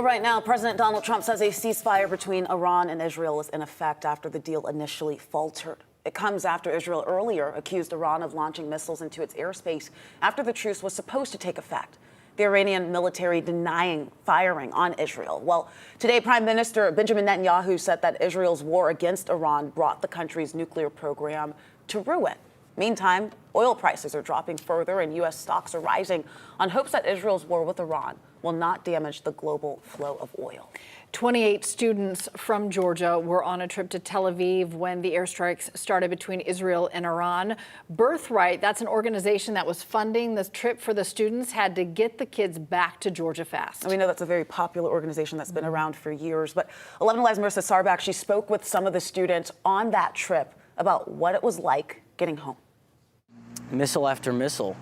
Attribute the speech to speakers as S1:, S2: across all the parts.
S1: Right now, President Donald Trump says a ceasefire between Iran and Israel is in effect after the deal initially faltered. It comes after Israel earlier accused Iran of launching missiles into its airspace after the truce was supposed to take effect. The Iranian military denying firing on Israel. Well, today, Prime Minister Benjamin Netanyahu said that Israel's war against Iran brought the country's nuclear program to ruin. Meantime, oil prices are dropping further and U.S. stocks are rising on hopes that Israel's war with Iran will not damage the global flow of oil.
S2: 28 students from Georgia were on a trip to Tel Aviv when the airstrikes started between Israel and Iran. Birthright, that's an organization that was funding this trip for the students, had to get the kids back to Georgia fast.
S1: And we know that's a very popular organization that's been around for years. But 11 Alive's Marissa Sarbach, she spoke with some of the students on that trip about what it was like getting home.
S3: Missile after missile,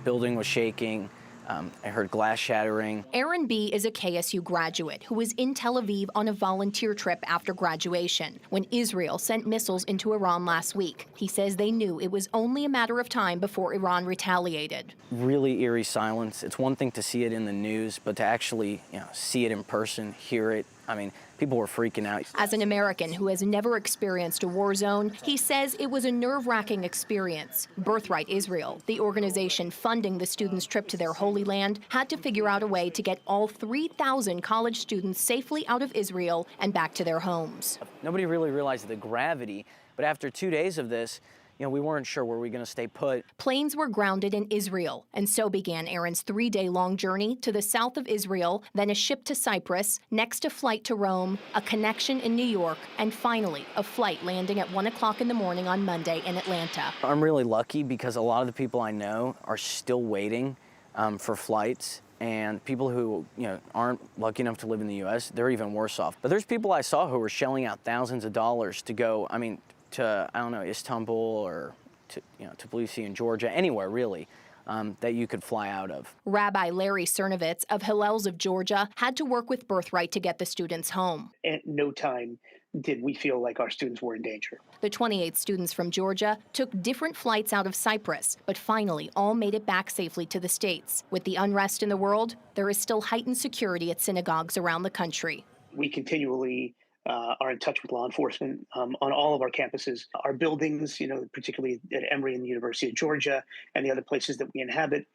S3: building was shaking. I heard glass shattering.
S4: Aaron B. is a KSU graduate who was in Tel Aviv on a volunteer trip after graduation when Israel sent missiles into Iran last week. He says they knew it was only a matter of time before Iran retaliated.
S3: Really eerie silence. It's one thing to see it in the news, but to actually see it in person, hear it, people were freaking out.
S4: As an American who has never experienced a war zone, he says it was a nerve-wracking experience. Birthright Israel, the organization funding the students' trip to their Holy Land, had to figure out a way to get all 3,000 college students safely out of Israel and back to their homes.
S3: Nobody really realized the gravity, but after 2 days of this, we weren't sure were we going to stay put.
S4: Planes were grounded in Israel, and so began Aaron's 3-day-long journey to the south of Israel, then a ship to Cyprus, next a flight to Rome, a connection in New York, and finally a flight landing at 1 o'clock in the morning on Monday in Atlanta.
S3: I'm really lucky because a lot of the people I know are still waiting for flights. And people who aren't lucky enough to live in the U.S., they're even worse off. But there's people I saw who were shelling out thousands of dollars to go, to, Istanbul or to Tbilisi in Georgia, anywhere really, that you could fly out of.
S4: Rabbi Larry Cernovitz of Hillel's of Georgia had to work with Birthright to get the students home.
S5: At no time did we feel like our students were in danger.
S4: The 28 students from Georgia took different flights out of Cyprus, but finally all made it back safely to the States. With the unrest in the world, there is still heightened security at synagogues around the country.
S5: We continually are in touch with law enforcement on all of our campuses. Our buildings, particularly at Emory and the University of Georgia and the other places that we inhabit,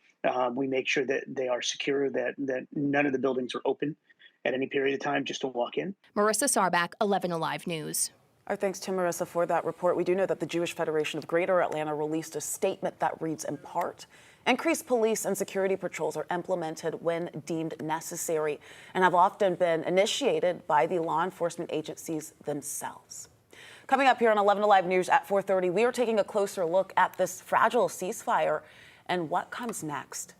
S5: we make sure that they are secure, that none of the buildings are open at any period of time just to walk in.
S4: Marissa Sarbach, 11 Alive News.
S1: Our thanks to Marissa for that report. We do know that the Jewish Federation of Greater Atlanta released a statement that reads in part, increased police and security patrols are implemented when deemed necessary and have often been initiated by the law enforcement agencies themselves. Coming up here on 11 Alive News at 4:30, we are taking a closer look at this fragile ceasefire and what comes next.